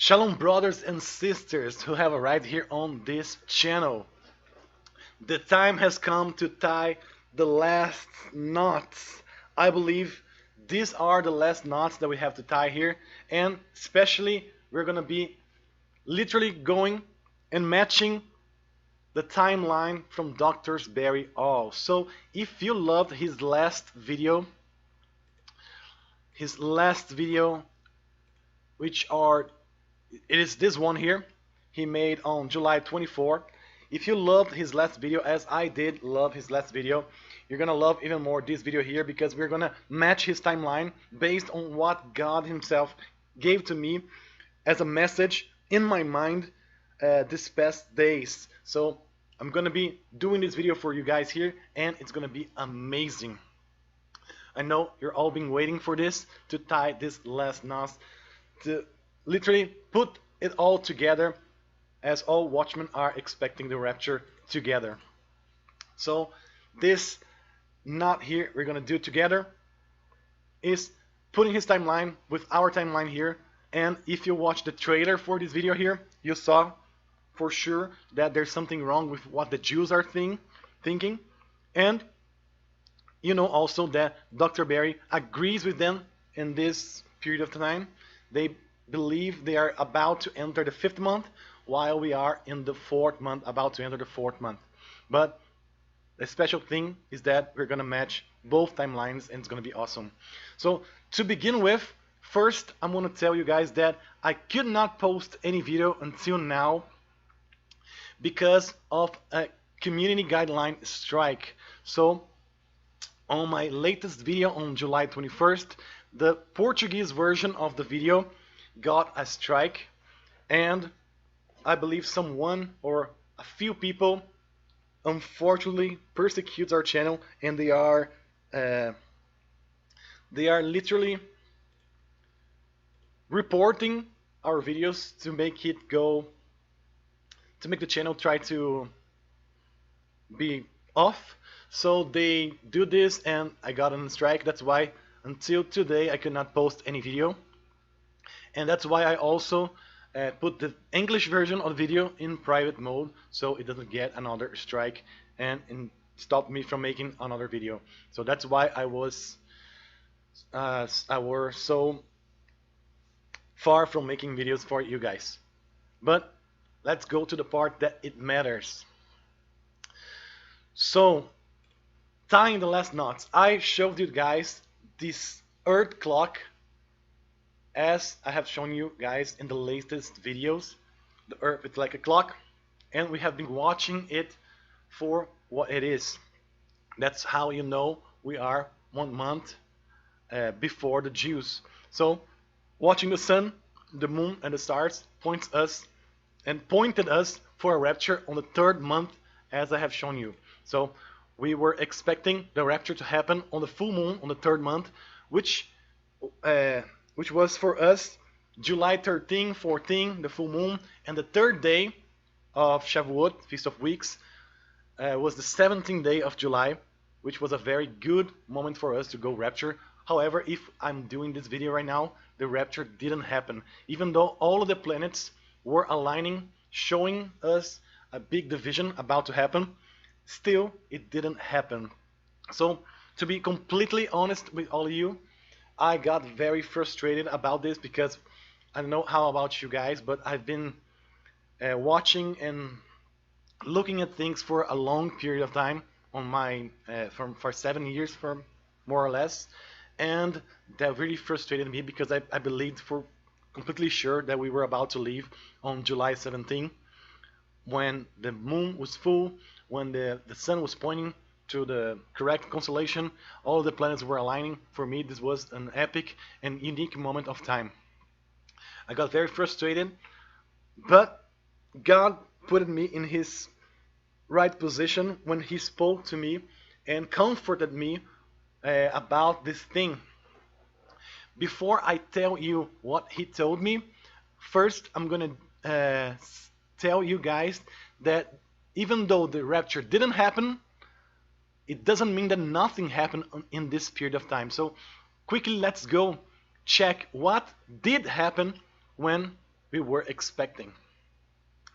Shalom, brothers and sisters who have arrived here on this channel. The time has come to tie the last knots. I believe these are the last knots that we have to tie here, and especially we're gonna be literally going and matching the timeline from Dr. Barry All. So if you loved his last video, which it is this one here, he made on July 24. If you loved his last video, as I did love his last video, you're gonna love even more this video here, because we're gonna match his timeline based on what God himself gave to me as a message in my mind this past days. So I'm gonna be doing this video for you guys here, and it's gonna be amazing. I know you're all been waiting for this, to tie this last knot, to literally put it all together, as all watchmen are expecting the rapture together. So this knot here we're gonna do together is putting his timeline with our timeline here. And if you watch the trailer for this video here, you saw for sure that there's something wrong with what the Jews are thinking, and you know also that Dr. Barry agrees with them in this period of time. They believe they are about to enter the 5th month, while we are in the 4th month, about to enter the 4th month. But the special thing is that we're gonna match both timelines, and it's gonna be awesome. So to begin with, first I'm gonna tell you guys that I could not post any video until now because of a community guideline strike. So on my latest video on July 21st, the Portuguese version of the video got a strike, and I believe someone or a few people unfortunately persecutes our channel, and they are literally reporting our videos to make it go, to make the channel try to be off. So they do this, and I got on strike. That's why until today I could not post any video, and that's why I also put the English version of the video in private mode, so it doesn't get another strike and stop me from making another video. So that's why I was so far from making videos for you guys. But let's go to the part that it matters. So tying the last knots, I showed you guys this earth clock, as I have shown you guys in the latest videos. The earth is like a clock, and we have been watching it for what it is. That's how you know we are 1 month before the Jews. So watching the sun, the moon, and the stars pointed us for a rapture on the 3rd month, as I have shown you. So we were expecting the rapture to happen on the full moon on the 3rd month, which was for us July 13, 14, the full moon, and the 3rd day of Shavuot, Feast of Weeks, was the 17th day of July, which was a very good moment for us to go rapture. However, if I'm doing this video right now, the rapture didn't happen. Even though all of the planets were aligning, showing us a big division about to happen, still it didn't happen. So to be completely honest with all of you, I got very frustrated about this, because I don't know how about you guys, but I've been watching and looking at things for a long period of time on my for 7 years, for more or less, and that really frustrated me, because I believed for completely sure that we were about to leave on July 17, when the moon was full, when the sun was pointing to the correct constellation, all the planets were aligning. For me, this was an epic and unique moment of time. I got very frustrated, but God put me in his right position when he spoke to me and comforted me about this thing. Before I tell you what he told me, first I'm gonna tell you guys that even though the rapture didn't happen, it doesn't mean that nothing happened in this period of time. So quickly, let's go check what did happen when we were expecting.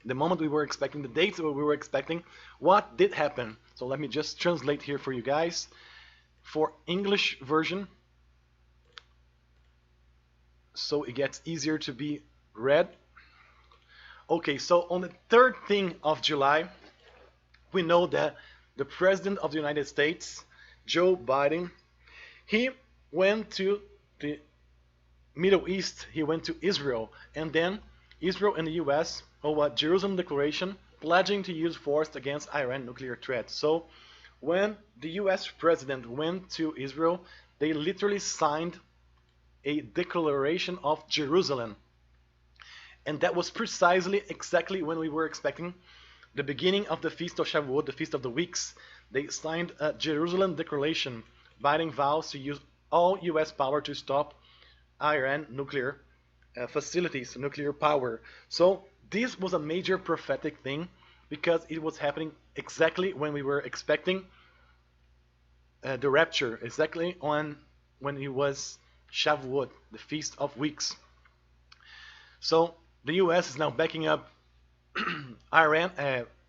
The moment we were expecting, the dates we were expecting, what did happen? So let me just translate here for you guys. For English version, so it gets easier to be read. Okay, so on the 13th of July, we know that the President of the United States, Joe Biden, he went to the Middle East, he went to Israel, and then Israel and the US owe a Jerusalem Declaration pledging to use force against Iran nuclear threat. So when the US president went to Israel, they literally signed a declaration of Jerusalem. And that was precisely exactly when we were expecting the beginning of the Feast of Shavuot, the Feast of the Weeks. They signed a Jerusalem Declaration. Biden vows to use all US power to stop Iran nuclear facilities, nuclear power. So this was a major prophetic thing because it was happening exactly when we were expecting the rapture, exactly when it was Shavuot, the Feast of Weeks. So the US is now backing up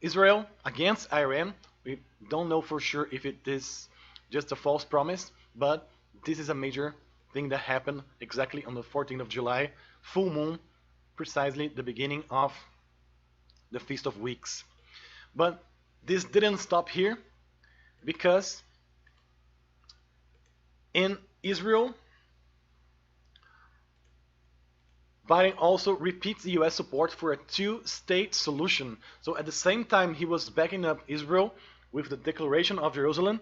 Israel against Iran. We don't know for sure if it is just a false promise, but this is a major thing that happened exactly on the 14th of July, full moon, precisely the beginning of the Feast of Weeks. But this didn't stop here, because in Israel, Biden also repeats the US support for a two-state solution. So at the same time he was backing up Israel with the Declaration of Jerusalem,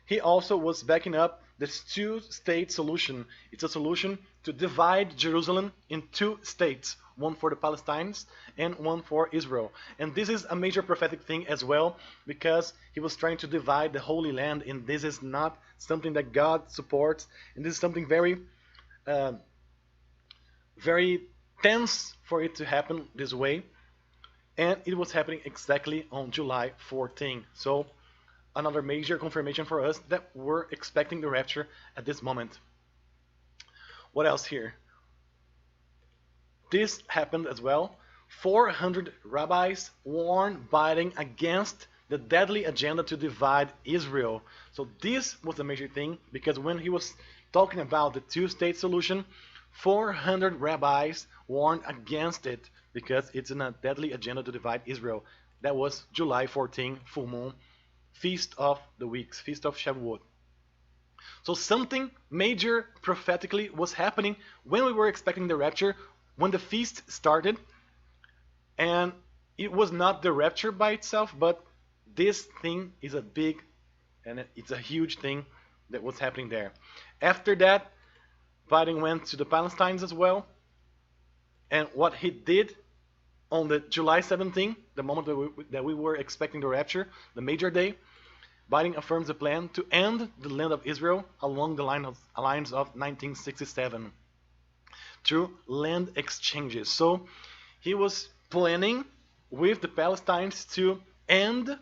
he also was backing up this two-state solution. It's a solution to divide Jerusalem in two states, one for the Palestinians and one for Israel. And this is a major prophetic thing as well, because he was trying to divide the Holy Land, and this is not something that God supports, and this is something very very tense for it to happen this way. And it was happening exactly on July 14. So another major confirmation for us that we're expecting the rapture at this moment. What else here? This happened as well. 400 rabbis warned Biden against the deadly agenda to divide Israel. So this was a major thing, because when he was talking about the two-state solution, 400 rabbis warned against it because it's in a deadly agenda to divide Israel. That was July 14, full moon, Feast of the Weeks, Feast of Shavuot. So something major prophetically was happening when we were expecting the rapture, when the feast started. And it was not the rapture by itself, but this thing is a big, and it's a huge thing that was happening there. After that, Biden went to the Palestinians as well, and what he did on the July 17th, the moment that we were expecting the rapture, the major day, Biden affirms the plan to end the land of Israel along the lines of 1967 through land exchanges. So he was planning with the Palestinians to end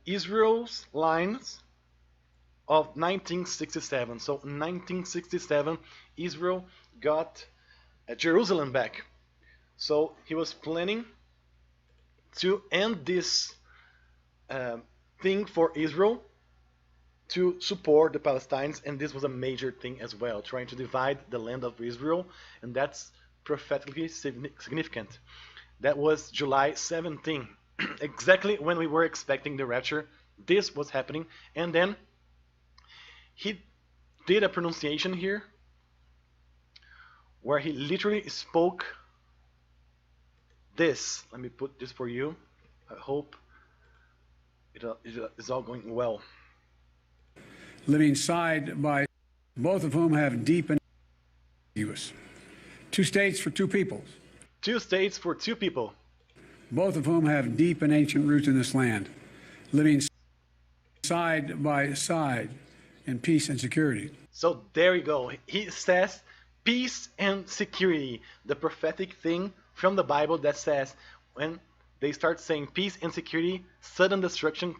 Israel's lines of 1967. So in 1967, Israel got Jerusalem back. So he was planning to end this thing for Israel to support the Palestinians, and this was a major thing as well, trying to divide the land of Israel, and that's prophetically significant. That was July 17, exactly when we were expecting the rapture. This was happening, and then he did a pronunciation here where he literally spoke this. Let me put this for you. I hope it is all going well. Living side by, both of whom have deep and ambiguous. Two states for two peoples. Two states for two people. Both of whom have deep and ancient roots in this land. Living side by side in peace and security. So there you go. He says peace and security. The prophetic thing from the Bible that says when they start saying peace and security, sudden destruction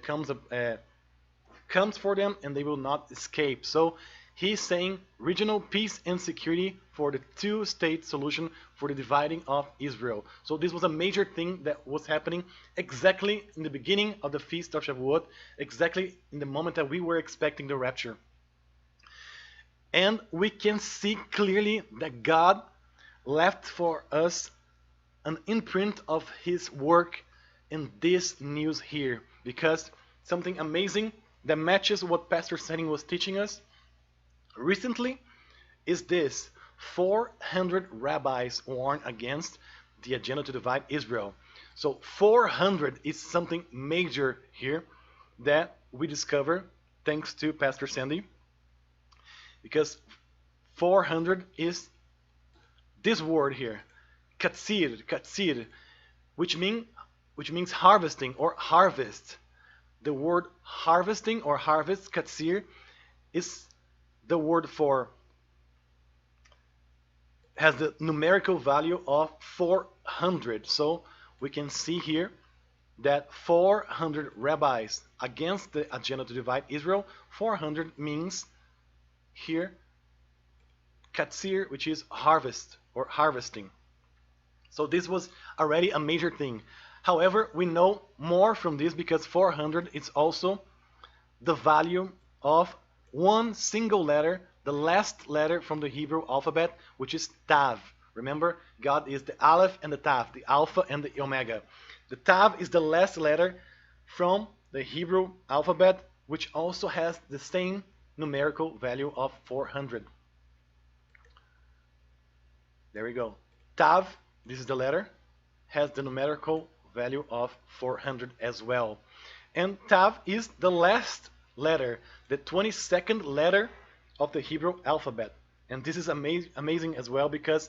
comes for them, and they will not escape. So He's saying regional peace and security for the two-state solution for the dividing of Israel. So this was a major thing that was happening exactly in the beginning of the Feast of Shavuot, exactly in the moment that we were expecting the rapture. And we can see clearly that God left for us an imprint of his work in this news here, because something amazing that matches what Pastor Senning was teaching us recently is this: 400 rabbis warned against the agenda to divide Israel. So 400 is something major here that we discover thanks to Pastor Sandy, because 400 is this word here, katsir, which means harvesting or harvest. The word harvesting or harvest, katsir, is the word for, has the numerical value of 400. So we can see here that 400 rabbis against the agenda to divide Israel. 400 means here katsir, which is harvest or harvesting. So this was already a major thing. However, we know more from this because 400 is also the value of one single letter, the last letter from the Hebrew alphabet, which is Tav. Remember, God is the Aleph and the Tav, the Alpha and the Omega. The Tav is the last letter from the Hebrew alphabet, which also has the same numerical value of 400. There we go. Tav, this is the letter, has the numerical value of 400 as well. And Tav is the last letter, the 22nd letter of the Hebrew alphabet. And this is amazing as well, because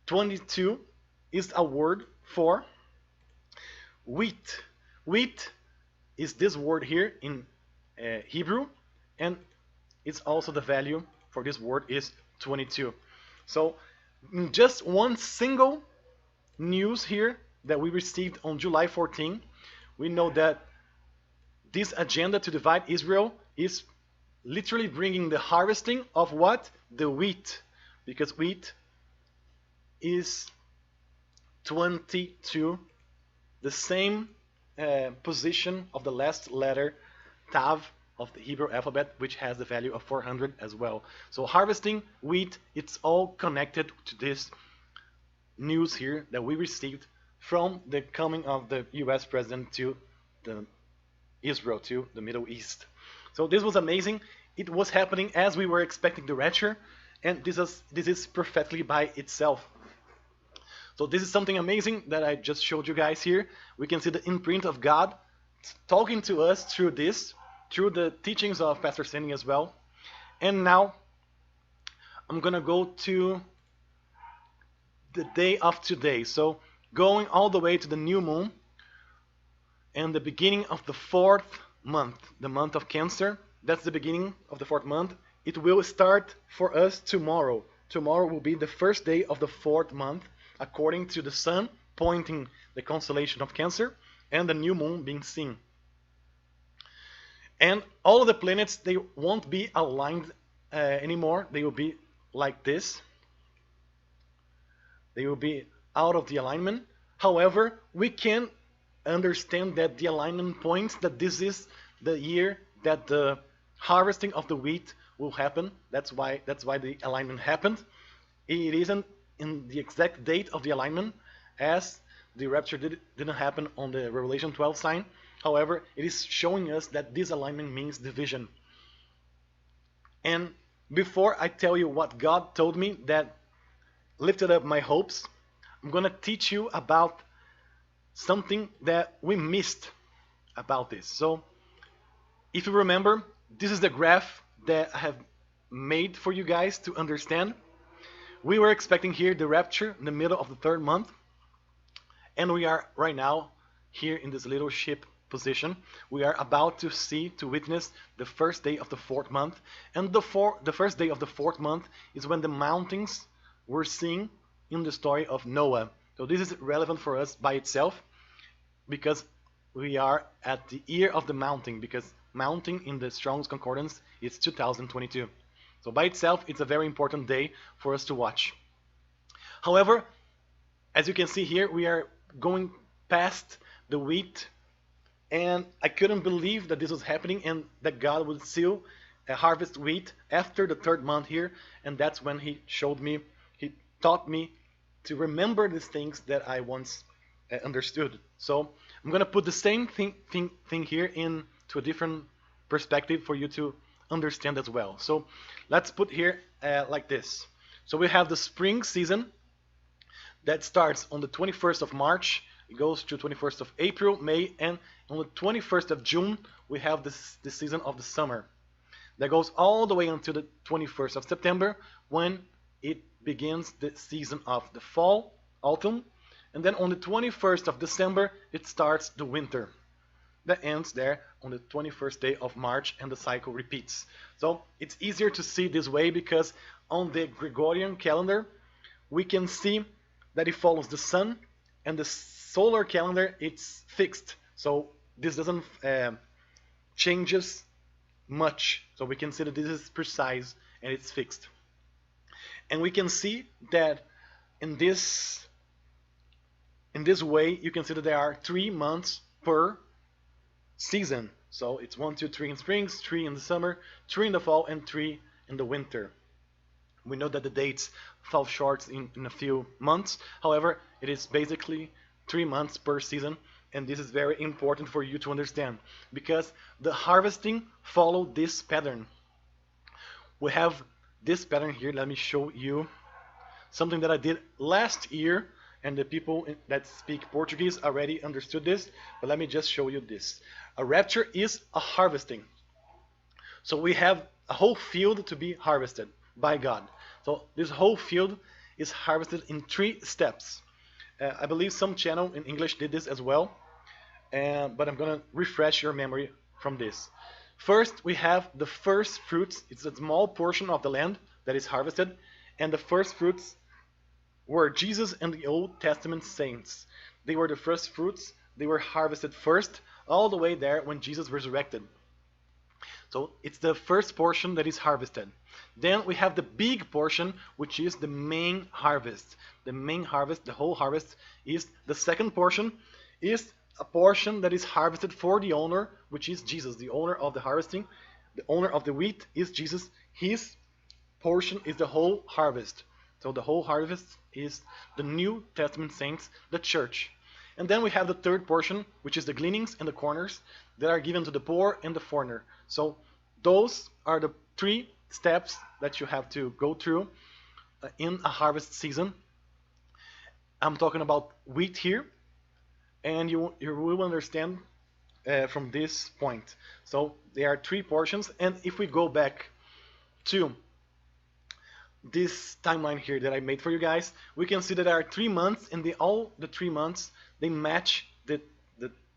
22 is a word for wheat. Wheat is this word here in Hebrew, and it's also the value for this word is 22. So in just one single news here that we received on July 14, we know that this agenda to divide Israel is literally bringing the harvesting of what? The wheat. Because wheat is 22, the same position of the last letter, Tav, of the Hebrew alphabet, which has the value of 400 as well. So harvesting wheat, it's all connected to this news here that we received from the coming of the US president to Israel, to the Middle East. So this was amazing. It was happening as we were expecting the rapture, and this is prophetically by itself. So this is something amazing that I just showed you guys here. We can see the imprint of God talking to us through this, through the teachings of Pastor Sandy as well. And now I'm gonna go to the day of today. So going all the way to the new moon and the beginning of the fourth month, the month of Cancer. That's the beginning of the fourth month. It will start for us tomorrow. Tomorrow will be the first day of the fourth month, according to the sun pointing the constellation of Cancer and the new moon being seen. And all of the planets, they won't be aligned anymore. They will be like this. They will be out of the alignment. However, we can understand that the alignment points that this is the year that the harvesting of the wheat will happen. That's why the alignment happened. It isn't in the exact date of the alignment, as the rapture didn't happen on the Revelation 12 sign. However, it is showing us that this alignment means division. And before I tell you what God told me that lifted up my hopes, I'm going to teach you about something that we missed about this. So, if you remember, this is the graph that I have made for you guys to understand. We were expecting here the rapture in the middle of the third month, and we are right now here in this little ship position. We are about to witness the first day of the fourth month, and the first day of the fourth month is when the mountains were seen in the story of Noah. So this is relevant for us by itself, because we are at the year of the mountain, because mountain in the Strong's Concordance is 2022. So by itself, it's a very important day for us to watch. However, as you can see here, we are going past the wheat, and I couldn't believe that this was happening and that God would still harvest wheat after the third month here. And that's when he showed me, he taught me to remember these things that I once understood. So I'm going to put the same thing here into a different perspective for you to understand as well. So let's put here like this. So we have the spring season that starts on the 21st of March. It goes to 21st of April, May, and on the 21st of June, we have this season of the summer. That goes all the way until the 21st of September, when it begins the season of the fall, autumn. And then on the 21st of December, it starts the winter. That ends there on the 21st day of March, and the cycle repeats. So it's easier to see this way because on the Gregorian calendar, we can see that it follows the sun, and the solar calendar, it's fixed. So this doesn't changes much. So we can see that this is precise and it's fixed. And we can see that in this way, you can see that there are 3 months per season. So it's 1, 2, 3 in spring, 3 in the summer, 3 in the fall, and 3 in the winter. We know that the dates fall short in a few months. However, it is basically 3 months per season, and this is very important for you to understand because the harvesting follow this pattern. We have this pattern here. Let me show you something that I did last year, and the people that speak Portuguese already understood this, but let me just show you this. A rapture is a harvesting. So we have a whole field to be harvested by God. So this whole field is harvested in 3 steps. I believe some channel in English did this as well, but I'm going to refresh your memory from this. First, we have the first fruits. It's a small portion of the land that is harvested, and the first fruits were Jesus and the Old Testament saints. They were the first fruits. They were harvested first, all the way there when Jesus resurrected. So it's the first portion that is harvested. Then we have the big portion, which is the main harvest. The main harvest, the whole harvest, is the second portion, is a portion that is harvested for the owner, which is Jesus, the owner of the harvesting. The owner of the wheat is Jesus. His portion is the whole harvest. So the whole harvest is the New Testament saints, the church. And then we have the third portion, which is the gleanings and the corners that are given to the poor and the foreigner. So those are the 3 steps that you have to go through in a harvest season. I'm talking about wheat here, and you will understand from this point. So there are 3 portions, and if we go back to this timeline here that I made for you guys, we can see that there are 3 months, and all the 3 months they match the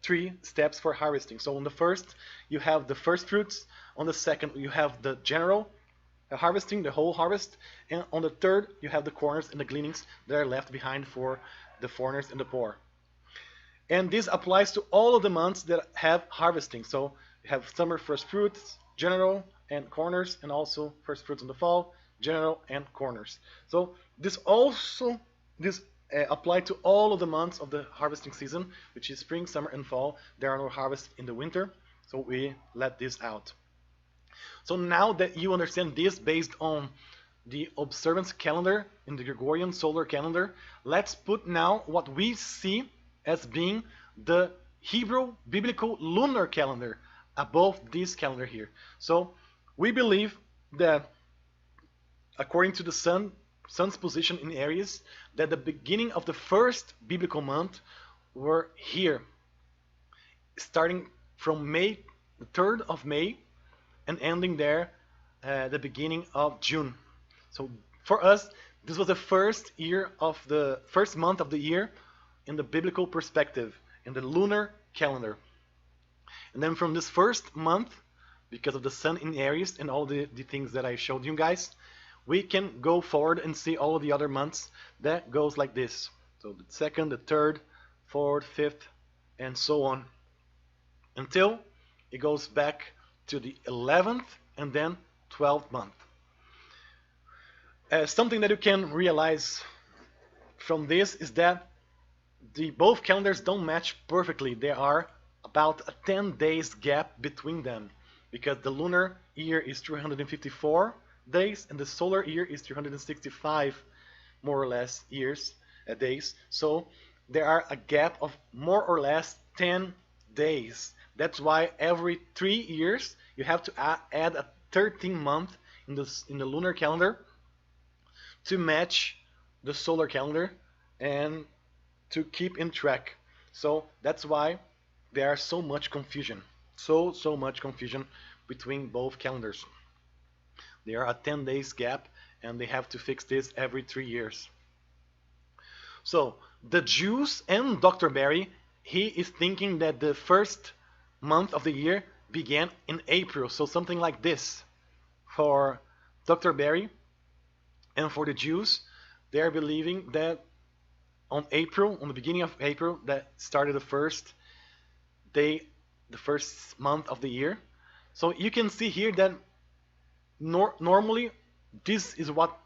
3 steps for harvesting. So on the first, you have the first fruits. On the second, you have the general harvesting, the whole harvest. And on the third, you have the corners and the gleanings that are left behind for the foreigners and the poor. And this applies to all of the months that have harvesting. So you have summer first fruits, general, and corners, and also first fruits in the fall, general, and corners. So this apply to all of the months of the harvesting season, which is spring, summer, and fall. There are no harvests in the winter, so we let this out. So now that you understand this based on the observance calendar in the Gregorian solar calendar, let's put now what we see as being the Hebrew biblical lunar calendar above this calendar here. So we believe that according to the sun's position in Aries, that the beginning of the first biblical month were here, starting from May, the 3rd of May, and ending there the beginning of June. So for us, this was the first month of the year in the biblical perspective, in the lunar calendar. And then from this first month, because of the sun in Aries and all the things that I showed you guys, we can go forward and see all of the other months that goes like this. So the 2nd, the 3rd, 4th, 5th, and so on, until it goes back to the 11th and then 12th month. Something that you can realize from this is that both calendars don't match perfectly. There are about a 10 days gap between them because the lunar year is 354 days and the solar year is 365 more or less days. So there are a gap of more or less 10 days. That's why every 3 years you have to add a 13th month in the lunar calendar to match the solar calendar and to keep in track. So that's why there are so much confusion. So much confusion between both calendars. There are a 10 days gap and they have to fix this every 3 years. So the Jews and Dr. Barry, he is thinking that the first month of the year began in April. So something like this. For Dr. Barry and for the Jews, they are believing that on the beginning of April, that started the first day, the first month of the year. So you can see here that normally this is what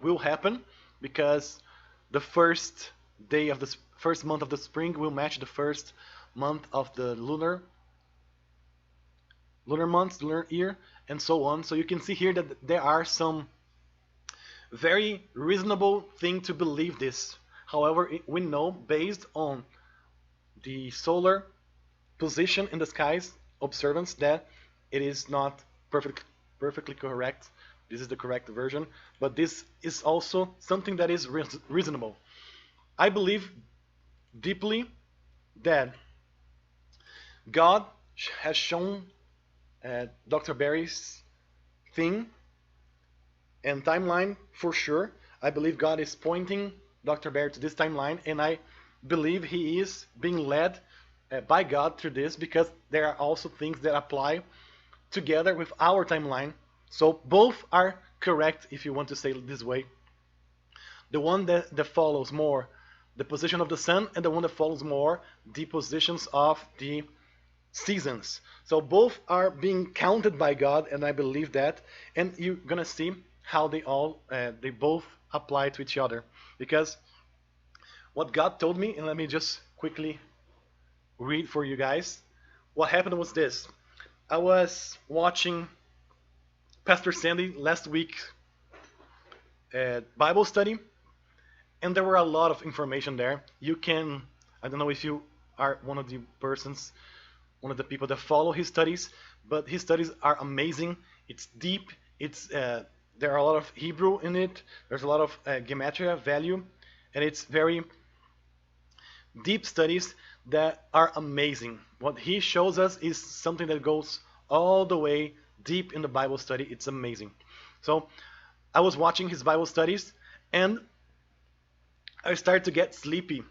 will happen because the first day of the first month of the spring will match the first month of the lunar month, lunar year, and so on. So you can see here that there are some very reasonable thing to believe this. However, we know based on the solar position in the skies observance that it is not perfectly correct. This is the correct version, but this is also something that is reasonable. I believe deeply that God has shown Dr. Barry's thing and timeline for sure. I believe God is pointing Dr. Barry to this timeline, and I believe he is being led by God through this because there are also things that apply together with our timeline. So both are correct if you want to say it this way. The one that follows more the position of the sun and the one that follows more the positions of the seasons. So both are being counted by God, and I believe that. And you're gonna see how they both apply to each other. Because what God told me, and let me just quickly read for you guys. What happened was this. I was watching Pastor Sandy last week Bible study, and there were a lot of information there. You can, I don't know if you are one of the people that follow his studies, but his studies are amazing. It's deep. There are a lot of Hebrew in it. There's a lot of gematria value, and it's very deep studies that are amazing. What he shows us is something that goes all the way deep in the Bible study. It's amazing. So I was watching his Bible studies, and I started to get sleepy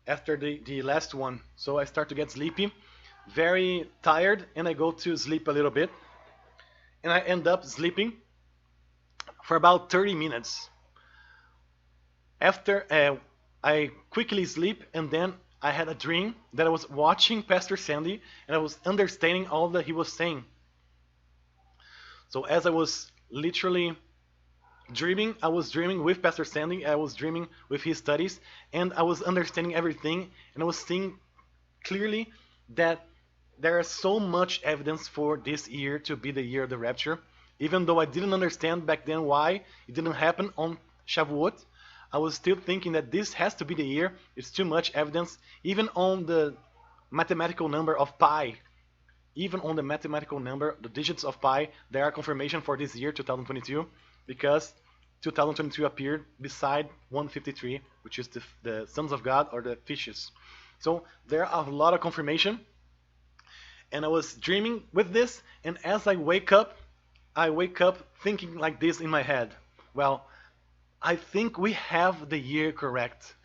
after the last one. So I start to get sleepy, very tired, and I go to sleep a little bit, and I end up sleeping for about 30 minutes. After I quickly sleep, and then I had a dream that I was watching Pastor Sandy, and I was understanding all that he was saying. So as I was literally dreaming, I was dreaming with Pastor Sandy, I was dreaming with his studies, and I was understanding everything, and I was seeing clearly that there is so much evidence for this year to be the year of the rapture. Even though I didn't understand back then why it didn't happen on Shavuot, I was still thinking that this has to be the year. It's too much evidence. Even on the mathematical number of pi, the digits of pi, there are confirmation for this year, 2022, because 2022 appeared beside 153, which is the sons of God or the fishes. So there are a lot of confirmation. And I was dreaming with this, and as I wake up thinking like this in my head. Well, I think we have the year correct.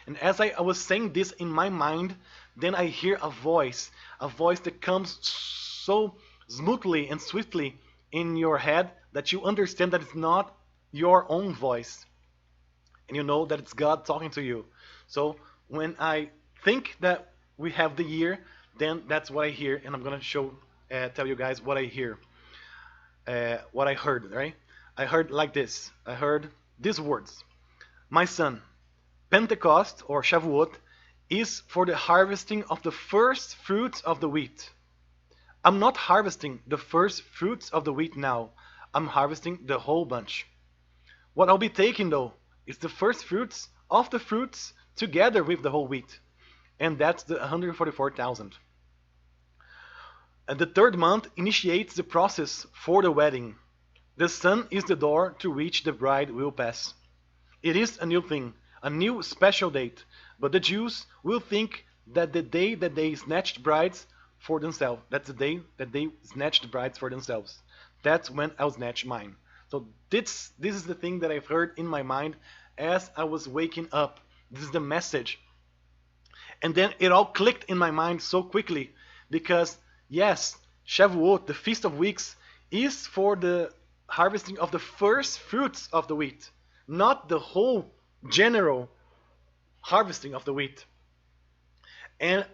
And as I was saying this in my mind, then I hear a voice that comes so smoothly and swiftly in your head that you understand that it's not your own voice. And you know that it's God talking to you. So when I think that we have the year, then that's what I hear, and I'm going to tell you guys what I hear. what I heard, right? I heard like this. I heard these words. My son, Pentecost or Shavuot is for the harvesting of the first fruits of the wheat. I'm not harvesting the first fruits of the wheat now. I'm harvesting the whole bunch. What I'll be taking though is the first fruits of the fruits together with the whole wheat. And that's the 144,000. And the third month initiates the process for the wedding. The sun is the door to which the bride will pass. It is a new thing, a new special date, but the Jews will think that the day that they snatched brides for themselves, that's the day that they snatched brides for themselves. That's when I'll snatch mine. So this is the thing that I've heard in my mind as I was waking up. This is the message. And then it all clicked in my mind so quickly because yes, Shavuot, the Feast of Weeks, is for the harvesting of the first fruits of the wheat, not the whole general harvesting of the wheat. And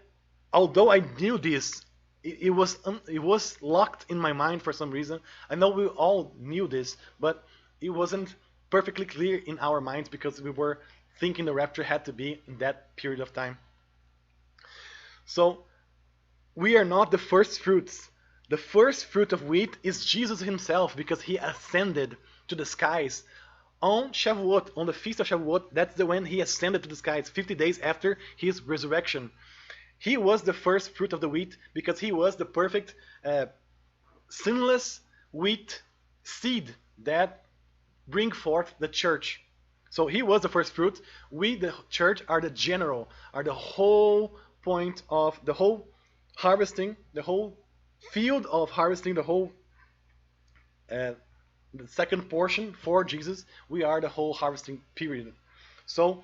although I knew this, it was locked in my mind for some reason. I know we all knew this, but it wasn't perfectly clear in our minds because we were thinking the rapture had to be in that period of time. So we are not the first fruits. The first fruit of wheat is Jesus himself because he ascended to the skies on Shavuot, on the Feast of Shavuot. That's the when he ascended to the skies, 50 days after his resurrection. He was the first fruit of the wheat because he was the perfect, sinless wheat seed that bring forth the church. So he was the first fruit. We, the church, are the general, are the whole point of the whole harvesting, the whole field of harvesting, the whole the second portion for Jesus. We are the whole harvesting period. So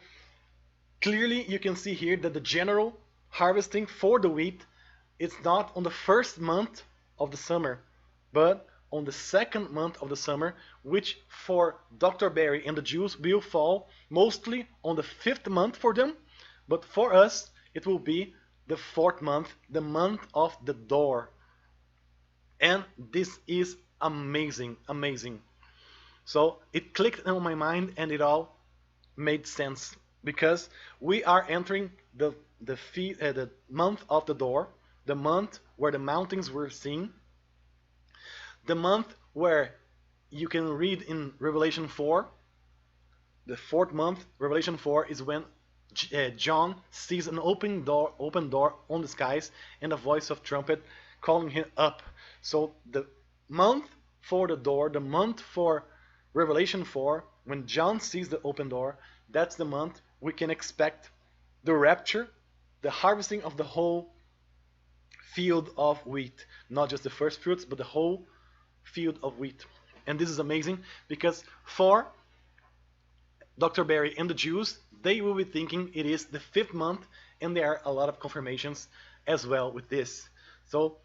clearly you can see here that the general harvesting for the wheat is not on the first month of the summer, but on the second month of the summer, which for Dr. Barry and the Jews will fall mostly on the fifth month for them, but for us it will be the fourth month, the month of the door. And this is amazing, amazing. So it clicked on my mind and it all made sense because we are entering the month of the door, the month where the mountains were seen, the month where you can read in Revelation 4, the fourth month, Revelation 4 is when John sees an open door on the skies and a voice of trumpet calling him up. So the month for the door, the month for Revelation 4, when John sees the open door, that's the month we can expect the rapture, the harvesting of the whole field of wheat, not just the first fruits, but the whole field of wheat. And this is amazing because for Dr. Barry and the Jews, they will be thinking it is the fifth month, and there are a lot of confirmations as well with this. So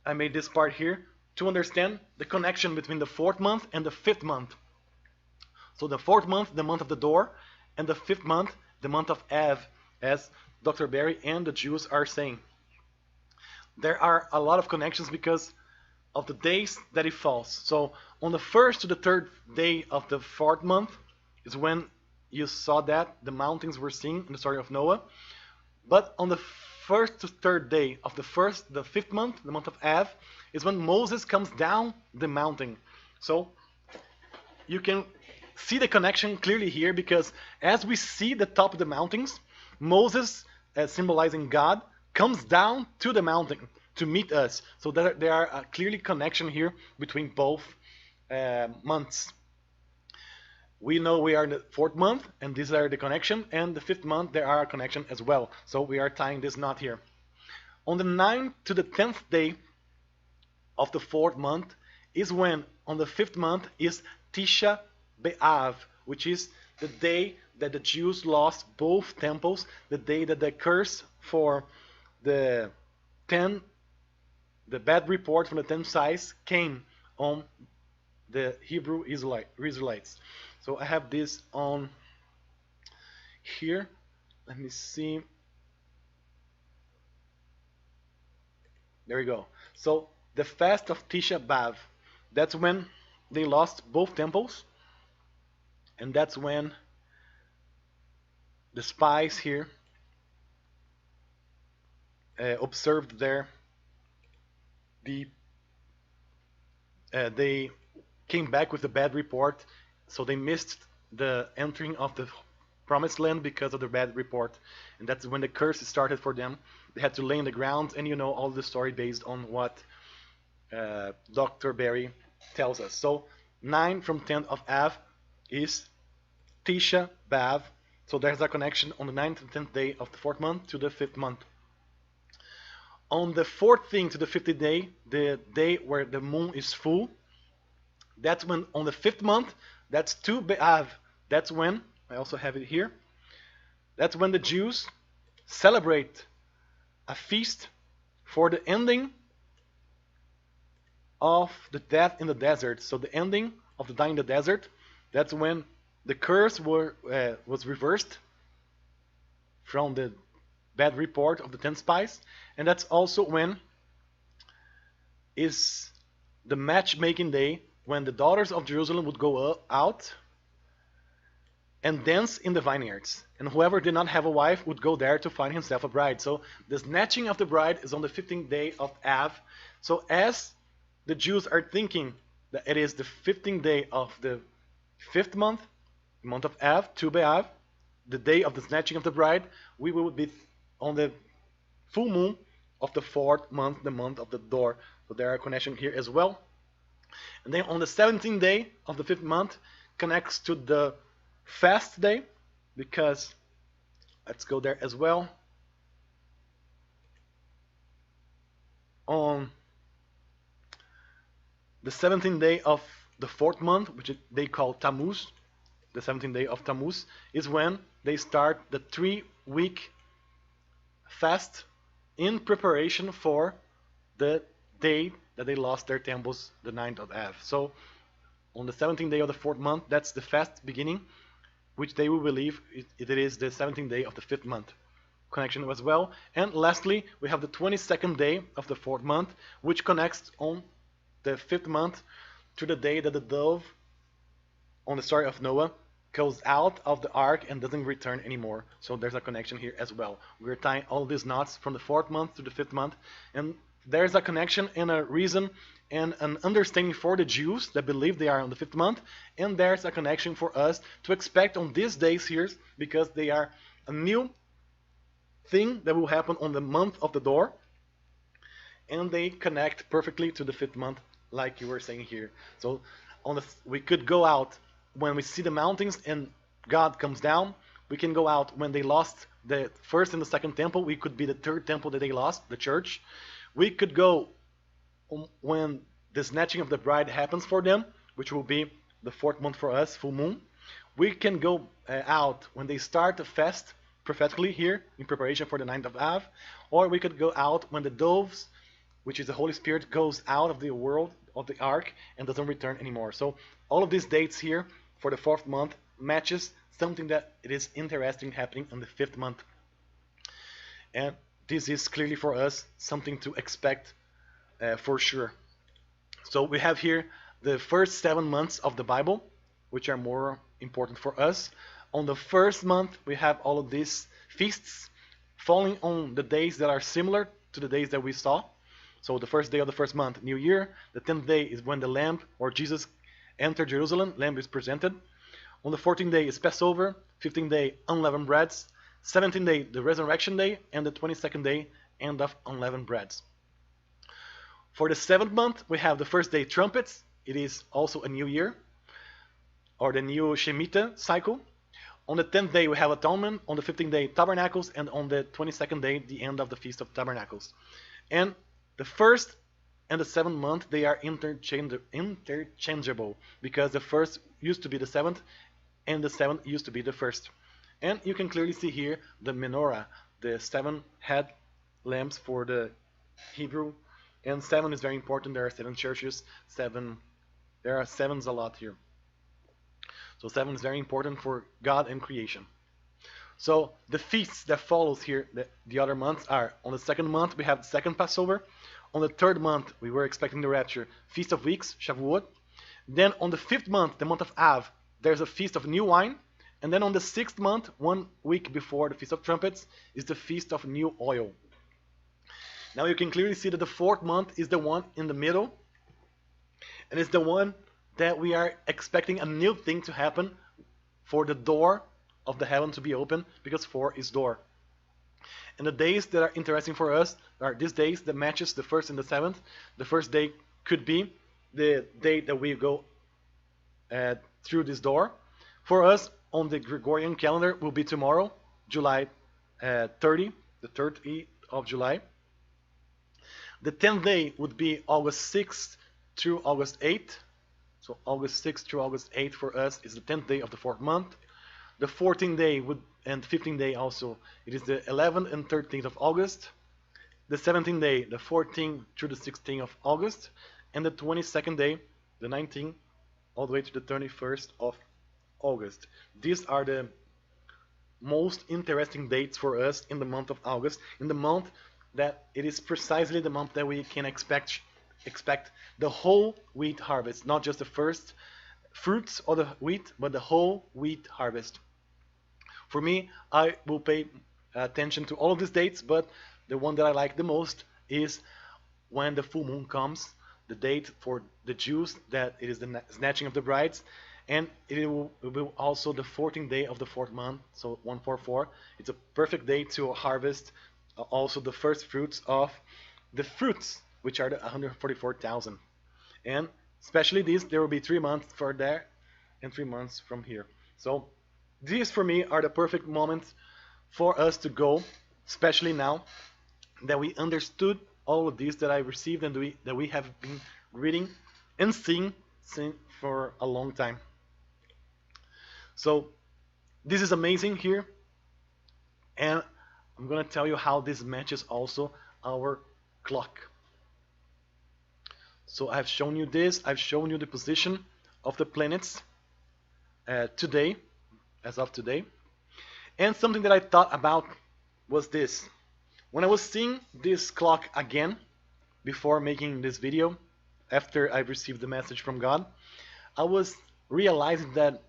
I made this part here to understand the connection between the fourth month and the fifth month. So the fourth month, the month of the door, and the fifth month, the month of Av, as Dr. Barry and the Jews are saying. There are a lot of connections because of the days that it falls. So on the first to the third day of the fourth month is when you saw that the mountains were seen in the story of Noah. But on the first to third day of the fifth month, the month of Av, is when Moses comes down the mountain. So you can see the connection clearly here because as we see the top of the mountains, Moses, symbolizing God, comes down to the mountain to meet us. So there are a clearly connection here between both months. We know we are in the fourth month, and these are the connection, and the fifth month there are a connection as well. So we are tying this knot here. On the 9th to the 10th day of the fourth month is when, on the fifth month, is Tisha B'Av, which is the day that the Jews lost both temples, the day that the curse for the bad report from the 10 spies came on the Hebrew Israelites. So I have this on here. Let me see. There we go. So the fast of Tisha B'Av, That's when they lost both temples, and that's when the spies here observed there they came back with a bad report, so they missed the entering of the promised land because of the bad report, and that's when the curse started for them. They had to lay in the ground, and you know all the story based on what Dr. Barry tells us. So 9 from 10 of Av is Tisha B'Av, so there's a connection on the 9th and 10th day of the 4th month to the 5th month. On the 14th to the 50th day, the day where the moon is full, that's when on the 5th month, that's Tu B'Av. That's when, I also have it here, that's when the Jews celebrate a feast for the ending of the death in the desert. So the ending of the dying in the desert, that's when the curse was reversed from the bad report of the 10 spies, and that's also when is the matchmaking day, when the daughters of Jerusalem would go out and dance in the vineyards, and whoever did not have a wife would go there to find himself a bride. So the snatching of the bride is on the 15th day of Av. So as the Jews are thinking that it is the 15th day of the 5th month, month of Av, Tu B'Av, the day of the snatching of the bride, we will be on the full moon of the 4th month, the month of the door. So there are connections here as well. And then on the 17th day of the 5th month connects to the fast day, because let's go there as well. On the 17th day of the 4th month, which they call Tammuz, the 17th day of Tammuz, is when they start the 3-week fast in preparation for the day that they lost their temples, the 9th of Av. So on the 17th day of the 4th month, that's the fast beginning, which they will believe it is the 17th day of the 5th month connection as well. And lastly, we have the 22nd day of the 4th month, which connects on the 5th month to the day that the dove on the story of Noah goes out of the ark and doesn't return anymore. So there's a connection here as well. We're tying all these knots from the 4th month to the 5th month, and there's a connection and a reason and an understanding for the Jews that believe they are on the 5th month, and there's a connection for us to expect on these days here, because they are a new thing that will happen on the month of the door, and they connect perfectly to the 5th month, like you were saying here. So we could go out when we see the mountains and God comes down. We can go out when they lost the 1st and the 2nd temple. We could be the 3rd temple that they lost, the church. We could go when the snatching of the bride happens for them, which will be the 4th month for us, full moon. We can go out when they start the fast prophetically here in preparation for the 9th of Av, or we could go out when the doves, which is the Holy Spirit, goes out of the world of the ark and doesn't return anymore. So all of these dates here for the 4th month matches something that it is interesting happening in the 5th month. And this is clearly for us something to expect for sure. So we have here the first 7 months of the Bible, which are more important for us. On the 1st month, we have all of these feasts falling on the days that are similar to the days that we saw. So the 1st day of the 1st month, New Year. The 10th day is when the Lamb, or Jesus, entered Jerusalem. Lamb is presented. On the 14th day is Passover. 15th day, unleavened breads. 17th day, the Resurrection Day. And the 22nd day, end of unleavened breads. For the 7th month, we have the 1st day, trumpets. It is also a new year, or the new Shemitah cycle. On the 10th day, we have atonement. On the 15th day, tabernacles. And on the 22nd day, the end of the Feast of Tabernacles. And the 1st and the 7th month, they are interchangeable, because the 1st used to be the 7th and the 7th used to be the 1st. And you can clearly see here the menorah, the 7 head lamps for the Hebrew. And 7 is very important. There are 7 churches, 7. There are 7s a lot here. So 7 is very important for God and creation. So the feasts that follows here, the other months are, on the 2nd month, we have the 2nd Passover. On the 3rd month, we were expecting the rapture, Feast of Weeks, Shavuot. Then on the 5th month, the month of Av, there's a feast of new wine. And then on the 6th month, 1 week before the Feast of Trumpets, is the feast of new oil. Now you can clearly see that the 4th month is the one in the middle, and it's the one that we are expecting a new thing to happen, for the door of the heaven to be open, because 4 is door. And the days that are interesting for us are these days that matches the 1st and the 7th. The first day could be the day that we go through this door. For us, on the Gregorian calendar, will be tomorrow, July 30, the 30th of July. The 10th day would be August 6th through August 8th. So August 6th through August 8th for us is the 10th day of the 4th month. The 14th day and 15th day also, it is the 11th and 13th of August. The 17th day, the 14th through the 16th of August. And the 22nd day, the 19th, all the way to the 31st of August. These are the most interesting dates for us in the month of August, in the month that it is precisely the month that we can expect the whole wheat harvest, not just the first fruits of the wheat, but the whole wheat harvest. For me, I will pay attention to all of these dates, but the one that I like the most is when the full moon comes, the date for the Jews, that it is the snatching of the brides, and it will also the 14th day of the 4th month, so 144. It's a perfect day to harvest also the first fruits of the fruits, which are the 144,000. And especially these, there will be 3 months for there and 3 months from here. So these for me are the perfect moments for us to go, especially now that we understood all of these that I received and that we have been reading and seeing for a long time. So this is amazing here, and I'm going to tell you how this matches also our clock. So I've shown you this, I've shown you the position of the planets today, as of today. And something that I thought about was this. When I was seeing this clock again, before making this video, after I received the message from God, I was realizing that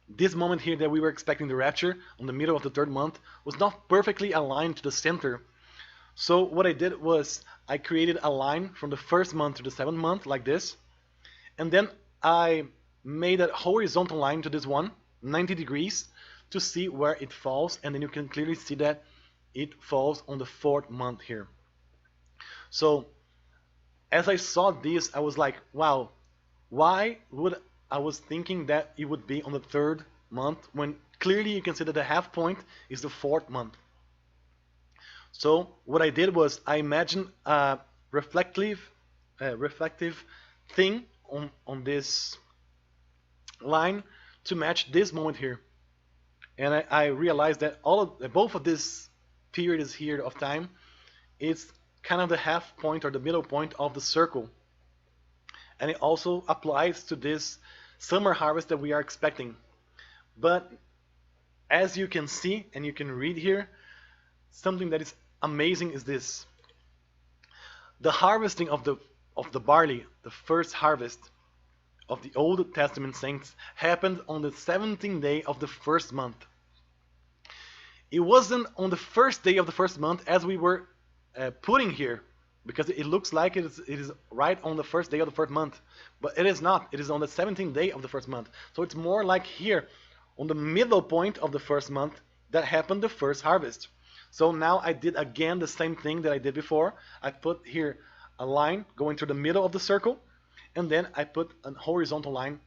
this moment here that we were expecting the rapture on the middle of the 3rd month was not perfectly aligned to the center. So what I did was I created a line from the 1st month to the 7th month like this, and then I made a horizontal line to this one, 90 degrees, to see where it falls, and then you can clearly see that it falls on the 4th month here. So as I saw this, I was like, wow, why would I was thinking that it would be on the 3rd month when clearly you can see that the half point is the 4th month. So what I did was I imagined a reflective thing on this line to match this moment here. And I realized that both of these periods here of time is kind of the half point or the middle point of the circle. And it also applies to this summer harvest that we are expecting. But as you can see and you can read here, something that is amazing is this. The harvesting of the barley, the first harvest of the Old Testament saints, happened on the 17th day of the 1st month. It wasn't on the 1st day of the 1st month as we were putting here, because it looks like it is right on the 1st day of the 1st month, but it is not. It is on the 17th day of the 1st month. So it's more like here on the middle point of the 1st month that happened the first harvest. So now I did again the same thing that I did before. I put here a line going through the middle of the circle, and then I put a horizontal line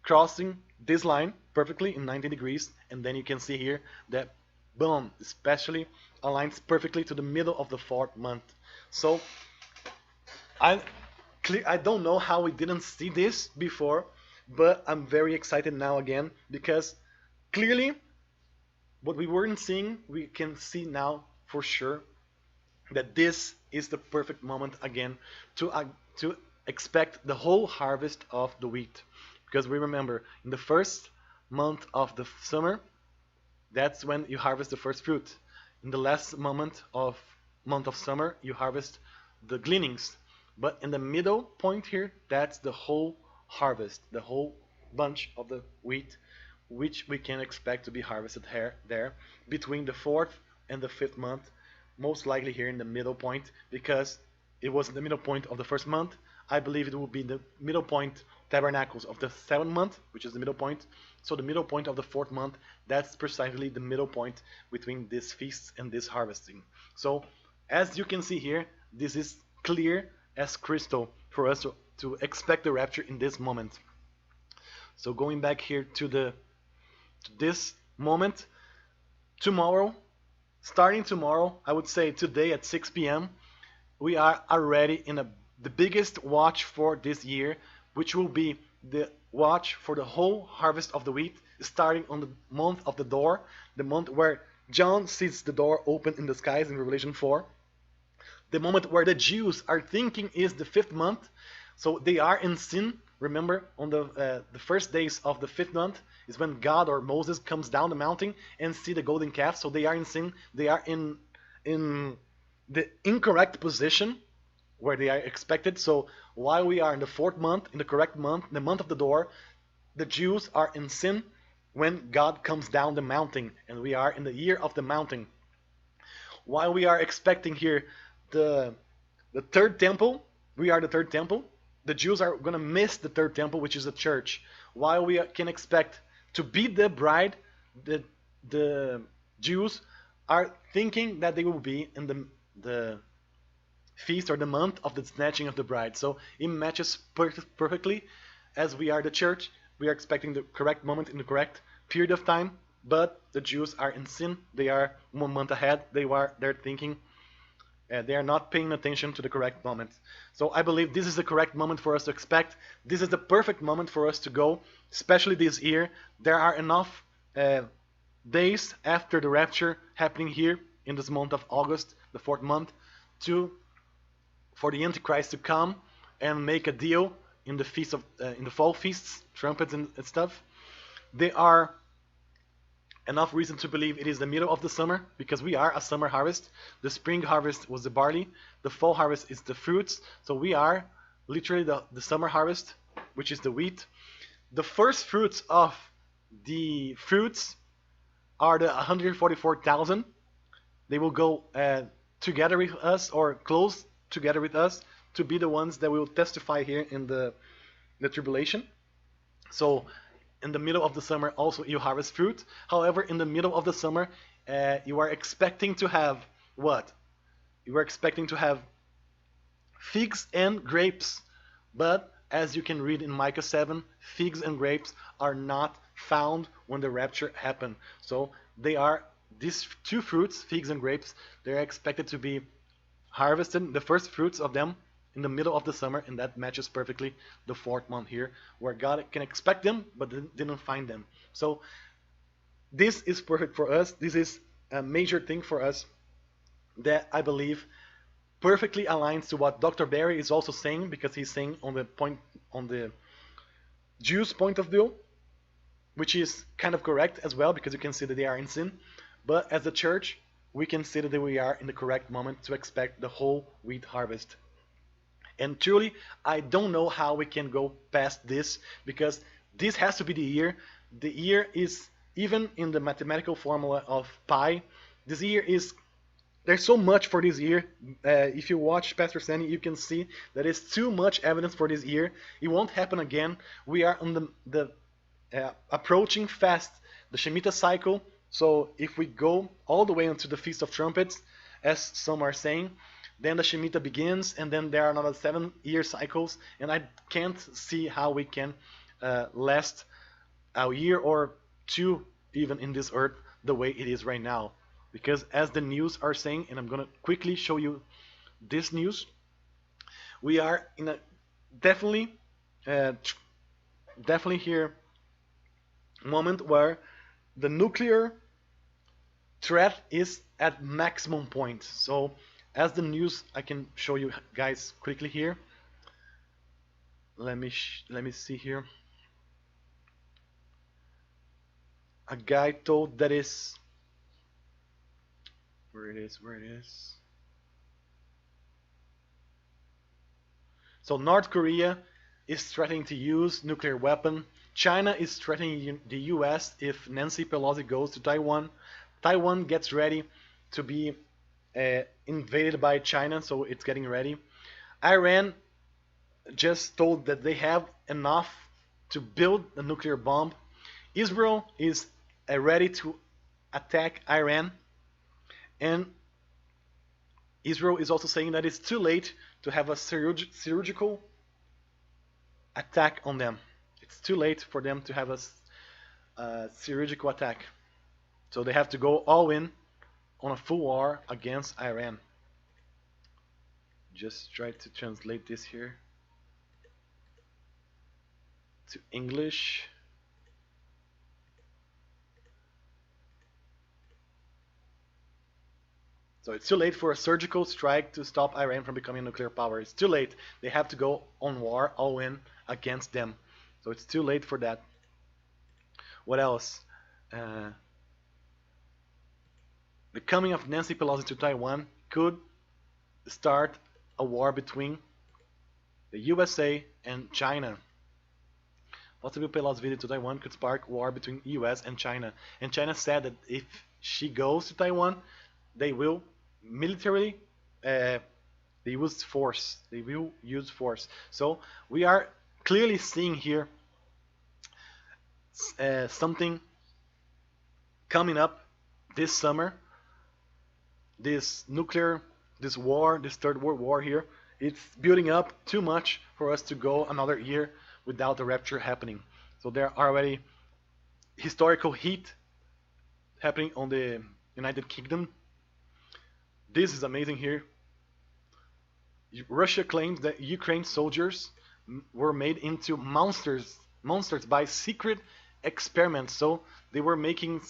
crossing this line perfectly in 90 degrees, and then you can see here that boom, especially aligns perfectly to the middle of the 4th month. So I don't know how we didn't see this before, but I'm very excited now again, because clearly what we weren't seeing, we can see now for sure that this is the perfect moment again to expect the whole harvest of the wheat. Because we remember, in the 1st month of the summer, that's when you harvest the first fruit. In the last month of summer, you harvest the gleanings. But in the middle point here, that's the whole harvest, the whole bunch of the wheat, which we can expect to be harvested there between the fourth and the fifth month, most likely here in the middle point, because it was the middle point of the first month. I believe it will be the middle point tabernacles of the seventh month, which is the middle point. So the middle point of the fourth month, that's precisely the middle point between these feasts and this harvesting. So as you can see here, this is clear as crystal for us to expect the rapture in this moment. So going back here to this moment, tomorrow, starting tomorrow, I would say today at 6 p.m., we are already in the biggest watch for this year, which will be the watch for the whole harvest of the wheat, starting on the month of the door, the month where John sees the door open in the skies in Revelation 4, the moment where the Jews are thinking is the fifth month, so they are in sin. Remember, on the first days of the fifth month is when God or Moses comes down the mountain and see the golden calf. So they are in sin. They are in the incorrect position where they are expected. So while we are in the fourth month, in the correct month, the month of the door, the Jews are in sin when God comes down the mountain, and we are in the year of the mountain. While we are expecting here the third temple, we are the third temple. The Jews are going to miss the third temple, which is the church. While we can expect to be the bride, the Jews are thinking that they will be in the feast or the month of the snatching of the bride. So it matches perfectly. As we are the church, we are expecting the correct moment in the correct period of time, but the Jews are in sin. They are 1 month ahead. They're thinking. They are not paying attention to the correct moment. So I believe this is the correct moment for us to expect. This is the perfect moment for us to go, especially this year. There are enough days after the rapture happening here in this month of August, the fourth month, for the Antichrist to come and make a deal in the feast of in the fall feasts, trumpets and stuff. There are enough reason to believe it is the middle of the summer, because we are a summer harvest. The spring harvest was the barley. The fall harvest is the fruits. So we are literally the summer harvest, which is the wheat. The first fruits of the fruits are the 144,000. They will go together with us, or close together with us, to be the ones that will testify here in the tribulation. So in the middle of the summer also you harvest fruit. However, in the middle of the summer you are expecting to have what? You are expecting to have figs and grapes. But as you can read in Micah 7, figs and grapes are not found when the rapture happened. So they are these two fruits, figs and grapes, they're expected to be harvested, the first fruits of them, in the middle of the summer, and that matches perfectly the fourth month here, where God can expect them but didn't find them. So this is perfect for us. This is a major thing for us that I believe perfectly aligns to what Dr. Barry is also saying, because he's saying on the Jews' point of view, which is kind of correct as well, because you can see that they are in sin. But as a church, we can see that we are in the correct moment to expect the whole wheat harvest. And truly, I don't know how we can go past this, because this has to be the year. The year is, even in the mathematical formula of pi, this year is, there's so much for this year. If you watch Pastor Sandy, you can see that is too much evidence for this year. It won't happen again. We are on the approaching fast the Shemitah cycle. So if we go all the way into the Feast of Trumpets, as some are saying, then the Shemitah begins, and then there are another 7-year cycles, and I can't see how we can last a year or two even in this earth the way it is right now. Because as the news are saying, and I'm going to quickly show you this news, we are in a definitely here moment where the nuclear threat is at maximum point. So as the news, I can show you guys quickly here. Let me see here. A guy told that is where it is. So North Korea is threatening to use nuclear weapon. China is threatening the US if Nancy Pelosi goes to Taiwan. Taiwan gets ready to be invaded by China, so it's getting ready. Iran just told that they have enough to build a nuclear bomb. Israel is ready to attack Iran, and Israel is also saying that it's too late to have a surgical attack on them. It's too late for them to have a surgical attack. So they have to go all in on a full war against Iran. Just try to translate this here to English. So it's too late for a surgical strike to stop Iran from becoming a nuclear power. It's too late. They have to go on war all in against them. So it's too late for that. What else? The coming of Nancy Pelosi to Taiwan could start a war between the USA and China. Possibly Pelosi's visit to Taiwan could spark war between US and China. And China said that if she goes to Taiwan, they will militarily they use force. They will use force. So we are clearly seeing here something coming up this summer. This war, this third world war here, it's building up too much for us to go another year without the rapture happening. So there are already historical heat happening on the United Kingdom. This is amazing here. Russia claims that Ukraine soldiers were made into monsters by secret experiments. So they were making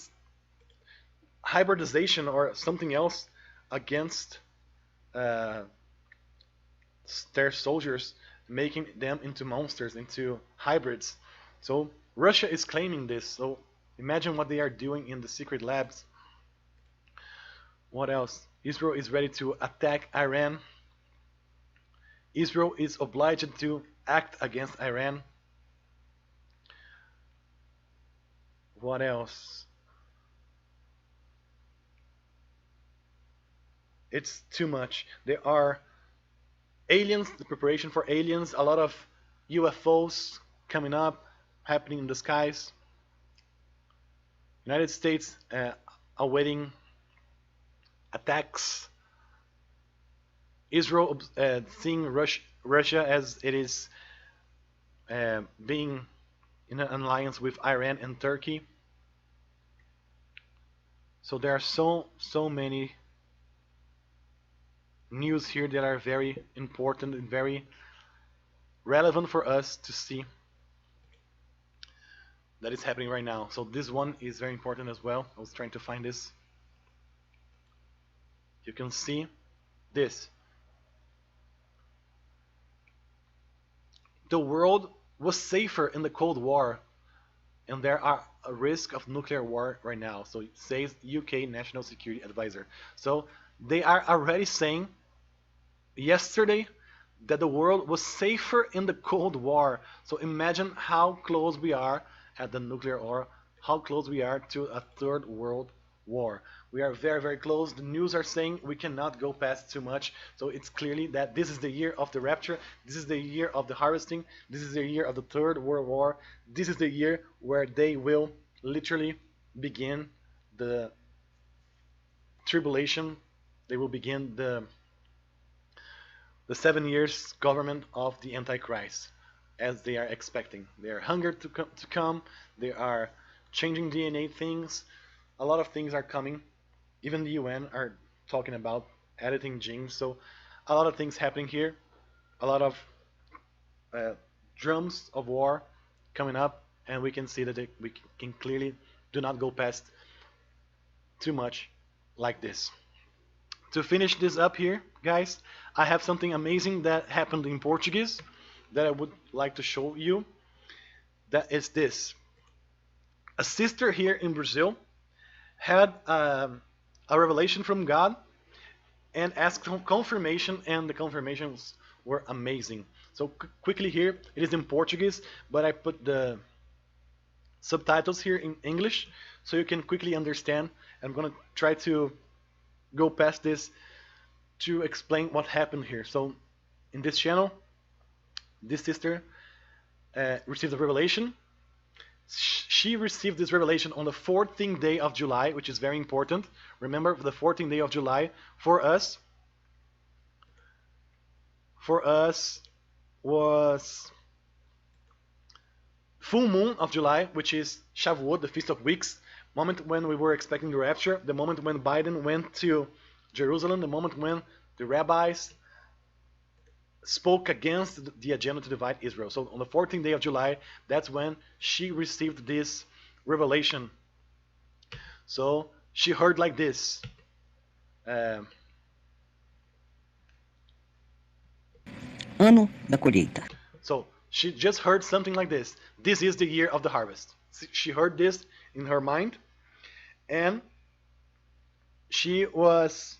hybridization or something else against their soldiers, making them into monsters, into hybrids. So Russia is claiming this. So imagine what they are doing in the secret labs. What else? Israel is ready to attack Iran. Israel is obliged to act against Iran. What else? It's too much. There are aliens, the preparation for aliens, a lot of UFOs coming up, happening in the skies. United States awaiting attacks. Israel seeing Russia as it is being in an alliance with Iran and Turkey. So there are so many news here that are very important and very relevant for us to see that is happening right now. So this one is very important as well. I was trying to find this. You can see this. The world was safer in the Cold War, and there are a risk of nuclear war right now. So it says UK National Security Advisor. So they are already saying yesterday that the world was safer in the Cold War. So imagine how close we are at the nuclear war, how close we are to a third world war. We are very, very close. The news are saying we cannot go past too much. So it's clearly that this is the year of the rapture. This is the year of the harvesting. This is the year of the third world war. This is the year where they will literally begin the tribulation. They will begin the 7 years government of the Antichrist, as they are expecting. They are hungered to come. They are changing DNA things. A lot of things are coming. Even the UN are talking about editing genes. So a lot of things happening here. A lot of drums of war coming up, and we can see that we can clearly do not go past too much like this. To finish this up here, guys, I have something amazing that happened in Portuguese that I would like to show you. That is this. A sister here in Brazil had a revelation from God and asked confirmation, and the confirmation were amazing. So quickly here, it is in Portuguese, but I put the subtitles here in English so you can quickly understand. I'm gonna try to go past this to explain what happened here. So in this channel, this sister received a revelation. She received this revelation on the 14th day of July, which is very important. Remember, the 14th day of July for us was full moon of July, which is Shavuot, the Feast of Weeks, moment when we were expecting the rapture, the moment when Biden went to Jerusalem, the moment when the rabbis spoke against the agenda to divide Israel. So on the 14th day of July, that's when she received this revelation. So she heard like this. Ano da colheita. So she just heard something like this. This is the year of the harvest. She heard this in her mind, and she was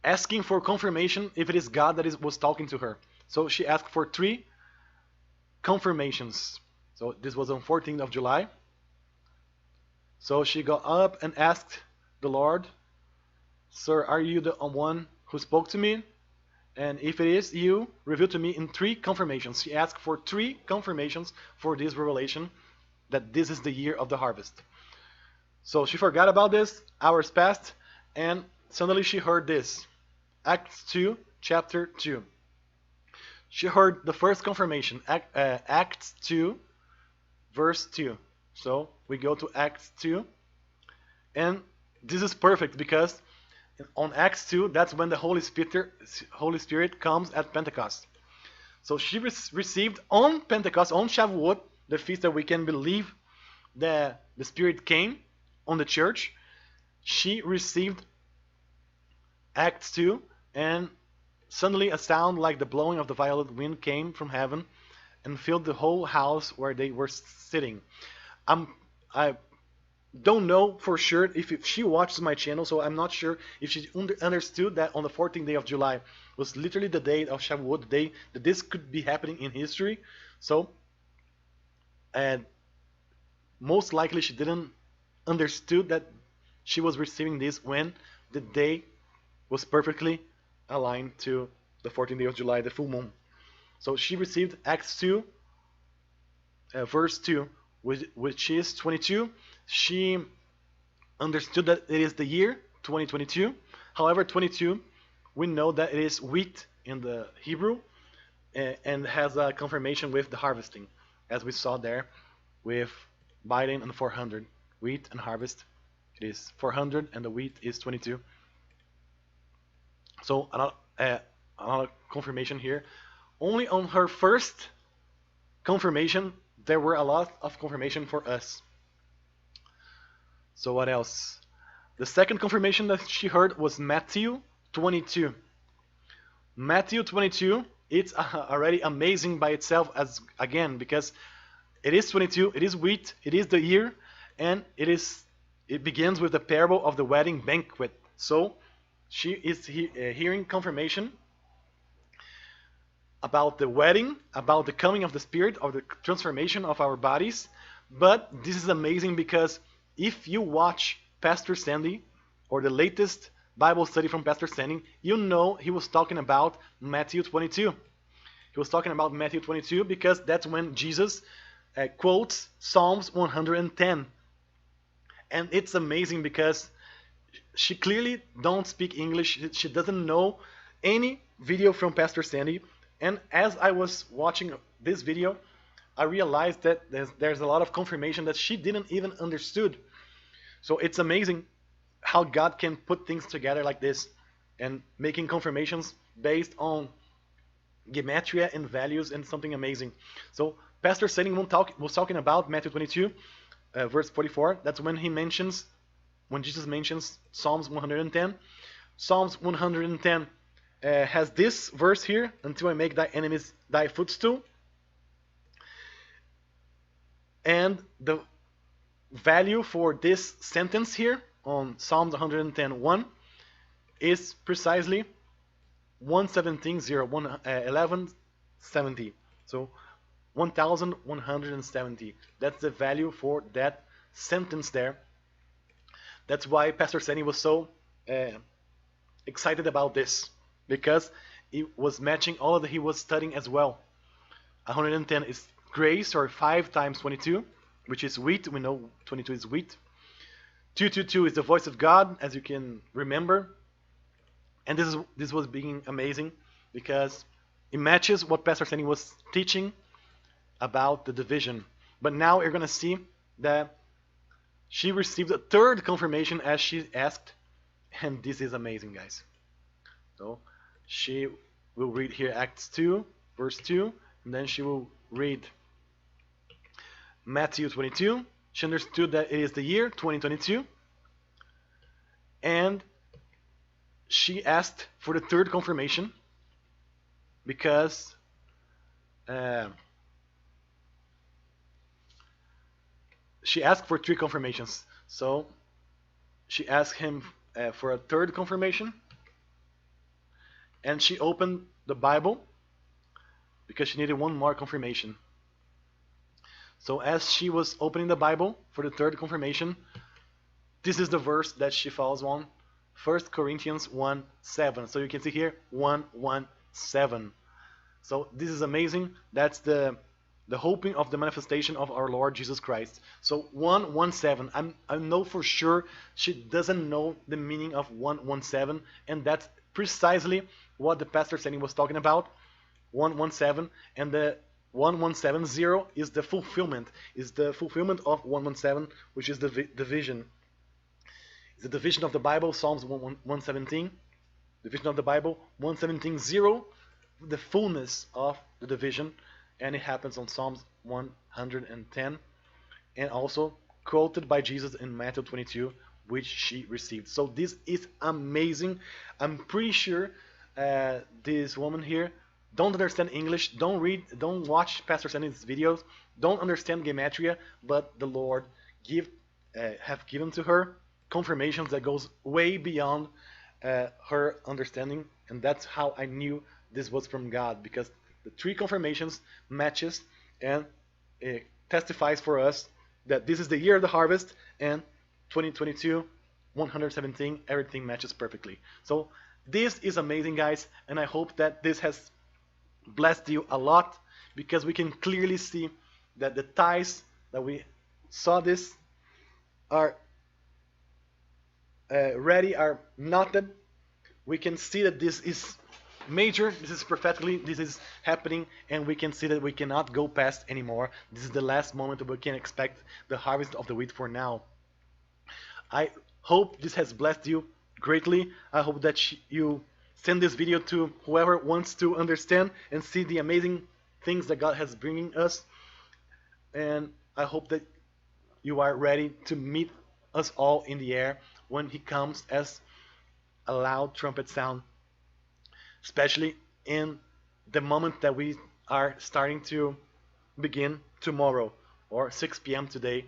asking for confirmation if it is God that was talking to her. So she asked for 3 confirmations. So this was on 14th of July. So she got up and asked the Lord, "Sir, are you the one who spoke to me? And if it is you, reveal to me in 3 confirmations." She asked for 3 confirmations for this revelation that this is the year of the harvest. So she forgot about this, hours passed, and suddenly she heard this. Acts 2, chapter 2. She heard the first confirmation, Acts 2, verse 2. So we go to Acts 2, and this is perfect because on Acts 2, that's when the Holy Spirit comes at Pentecost. So she received on Pentecost, on Shavuot, the feast that we can believe that the Spirit came on the church. She received Acts 2, and suddenly a sound like the blowing of the violent wind came from heaven and filled the whole house where they were sitting. I don't know for sure if she watches my channel, so I'm not sure if she understood that on the 14th day of July was literally the day of Shavuot, the day that this could be happening in history. So, and most likely she didn't understood that she was receiving this when the day was perfectly aligned to the 14th day of July, the full moon. So she received Acts 2, verse 2, which is 22. She understood that it is the year 2022. However, 22, we know that it is wheat in the Hebrew, and has a confirmation with the harvesting, as we saw there with Biden and 400. Wheat and harvest, it is 400, and the wheat is 22. So another confirmation here. Only on her first confirmation, there were a lot of confirmation for us. So what else? The second confirmation that she heard was Matthew 22. Matthew 22, it's already amazing by itself, as again, because it is 22, it is wheat, it is the year, and it begins with the parable of the wedding banquet. So she is hearing confirmation about the wedding, about the coming of the Spirit, of the transformation of our bodies. But this is amazing because if you watch Pastor Sandy or the latest Bible study from Pastor Sandy, you know he was talking about Matthew 22. He was talking about Matthew 22 because that's when Jesus quotes Psalms 110. And it's amazing because she clearly don't speak English. She doesn't know any video from Pastor Sandy. And as I was watching this video, I realized that there's a lot of confirmation that she didn't even understood. So it's amazing how God can put things together like this and making confirmations based on gematria and values and something amazing. So Pastor Sandy was talking about Matthew 22, verse 44. That's when Jesus mentions Psalms 110. Psalms 110 has this verse here, "Until I make thy enemies thy footstool." And the value for this sentence here on Psalms 110:1 is precisely 117, 1170. So 1170. That's the value for that sentence there. That's why Pastor Seni was so excited about this, because it was matching all that he was studying as well. 110 is grace, or 5 times 22, which is wheat. We know 22 is wheat. 222 is the voice of God, as you can remember. And this was being amazing because it matches what Pastor Seni was teaching about the division. But now we're going to see that she received a third confirmation as she asked, and this is amazing, guys. So she will read here Acts 2, verse 2, and then she will read Matthew 22. She understood that it is the year 2022, and she asked for the third confirmation because she asked for 3 confirmations. So she asked him for a third confirmation, and she opened the Bible because she needed one more confirmation. So as she was opening the Bible for the third confirmation, this is the verse that she falls on, 1 Corinthians 1:7. So you can see here 1:17. So this is amazing. That's the hoping of the manifestation of our Lord Jesus Christ. So 1:17. I know for sure she doesn't know the meaning of 1:17, and that's precisely what the Pastor Seni was talking about. 1:17, and the 1170 is the fulfillment. Is the fulfillment of 1:17, which is the division. It's the division of the Bible, Psalms 117. Division of the Bible 117:0, the fullness of the division, and it happens on Psalms 110, and also quoted by Jesus in Matthew 22, which she received. So this is amazing. I'm pretty sure this woman here don't understand English, don't watch Pastor Seni's videos, don't understand Gematria, but the Lord have given to her confirmations that goes way beyond her understanding, and that's how I knew this was from God, because the 3 confirmations matches, and it testifies for us that this is the year of the harvest, and 2022, 117, everything matches perfectly. So this is amazing, guys, and I hope that this has blessed you a lot, because we can clearly see that the ties that we saw this are ready, are knotted. We can see that this is major, this is prophetically, this is happening, and we can see that we cannot go past anymore. This is the last moment that we can expect the harvest of the wheat for now. I hope this has blessed you greatly. I hope that you send this video to whoever wants to understand and see the amazing things that God has bringing us. And I hope that you are ready to meet us all in the air when He comes as a loud trumpet sound, especially in the moment that we are starting to begin tomorrow, or 6 p.m. today,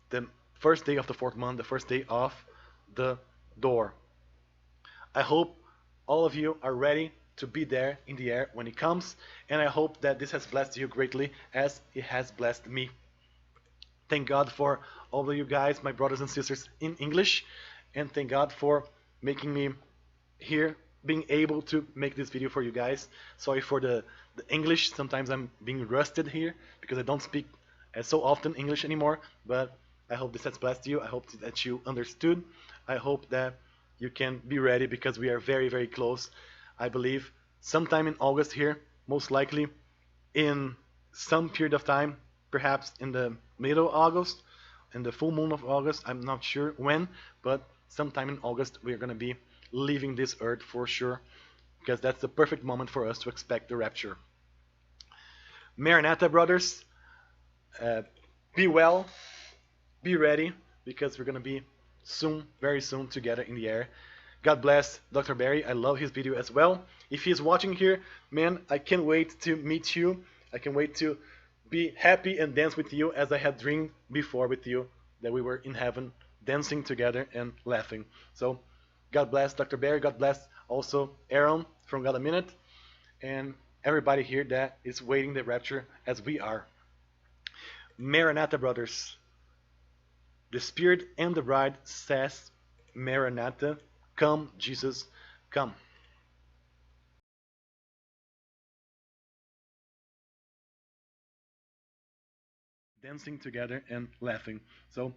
the first day of the 4th month, the first day of the door. I hope all of you are ready to be there in the air when it comes, and I hope that this has blessed you greatly as it has blessed me. Thank God for all of you guys, my brothers and sisters in English, and thank God for making me here, being able to make this video for you guys. Sorry for the English, sometimes I'm being rusted here because I don't speak so often English anymore, but I hope this has blessed you. I hope that you understood. I hope that you can be ready, because we are very, very close. I believe sometime in August here, most likely in some period of time, perhaps in the middle of August, in the full moon of August, I'm not sure when, but sometime in August we're going to be leaving this earth for sure, because that's the perfect moment for us to expect the rapture. Maranatha, brothers, be well, be ready, because we're going to be soon, very soon, together in the air. God bless Dr. Barry. I love his video as well. If he's watching here, man, I can't wait to meet you. I can't wait to be happy and dance with you as I had dreamed before with you, that we were in heaven dancing together and laughing. So God bless Dr. Barry. God bless also Aaron from God a minute, and everybody here that is waiting the rapture as we are. Maranatha, brothers. The Spirit and the bride says, Maranatha, come, Jesus, come. Dancing together and laughing. So